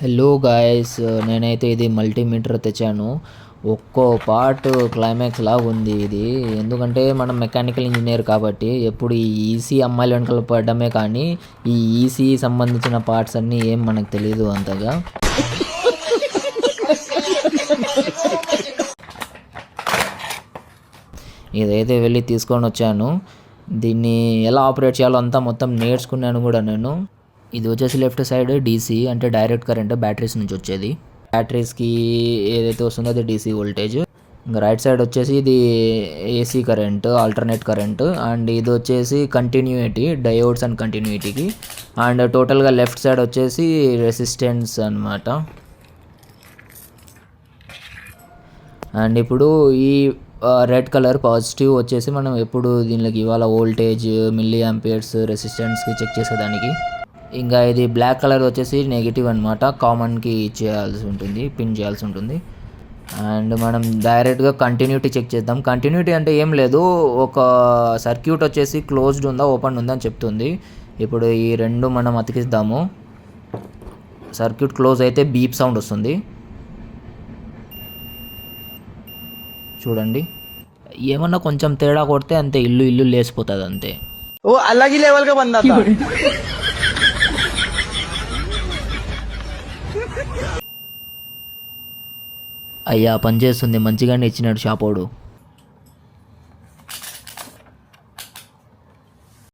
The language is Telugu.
హలో గాయస్, నేనైతే ఇది మల్టీమీటర్ తెచ్చాను. ఒక్కో పార్ట్ క్లైమాక్స్ లాగా ఉంది ఇది. ఎందుకంటే మనం మెకానికల్ ఇంజనీర్ కాబట్టి ఎప్పుడు ఈ ఈసీ అమ్మాయిల వెనకాల పడడమే కానీ ఈ ఈసీ సంబంధించిన పార్ట్స్ అన్నీ ఏం మనకు తెలియదు అంతగా. ఇదైతే వెళ్ళి తీసుకొని వచ్చాను. దీన్ని ఎలా ఆపరేట్ చేయాలో అంతా మొత్తం నేర్చుకున్నాను కూడా నేను. ఇది వచ్చేసి లెఫ్ట్ సైడ్ డీసీ అంటే డైరెక్ట్ కరెంట్ బ్యాటరీస్ నుంచి వచ్చేది. బ్యాటరీస్కి ఏదైతే వస్తుందో అది డీసీ వోల్టేజ్. ఇంకా రైట్ సైడ్ వచ్చేసి ఇది AC current, alternate current. And ఇది వచ్చేసి కంటిన్యూటీ, డయోడ్స్ అండ్ కంటిన్యూటీకి. అండ్ టోటల్గా లెఫ్ట్ సైడ్ వచ్చేసి రెసిస్టెన్స్ అనమాట. అండ్ ఇప్పుడు ఈ రెడ్ కలర్ పాజిటివ్ వచ్చేసి మనం ఎప్పుడు దీనికి ఇవాళ వోల్టేజ్, మిల్లీ యాంపియర్స్, రెసిస్టెన్స్కి చెక్ చేసేదానికి. ఇంకా ఇది బ్లాక్ కలర్ వచ్చేసి నెగిటివ్ అనమాట, కామన్కి చేయాల్సి ఉంటుంది, పిన్ చేయాల్సి ఉంటుంది. అండ్ మనం డైరెక్ట్గా కంటిన్యూటీ చెక్ చేద్దాం. కంటిన్యూటీ అంటే ఏం లేదు, ఒక సర్క్యూట్ వచ్చేసి క్లోజ్డ్ ఉందా ఓపెన్ ఉందా అని చెప్తుంది. ఇప్పుడు ఈ రెండు మనం అతికిద్దాము. సర్క్యూట్ క్లోజ్ అయితే బీప్ సౌండ్ వస్తుంది చూడండి. ఏమన్నా కొంచెం తేడా కొడితే అంతే, ఇల్లు లేసిపోతుంది అంతే. ఓ అలాగే లెవెల్గా బందా. అయ్యా పనిచేస్తుంది, మంచిగానే ఇచ్చినాడు షాపోడు.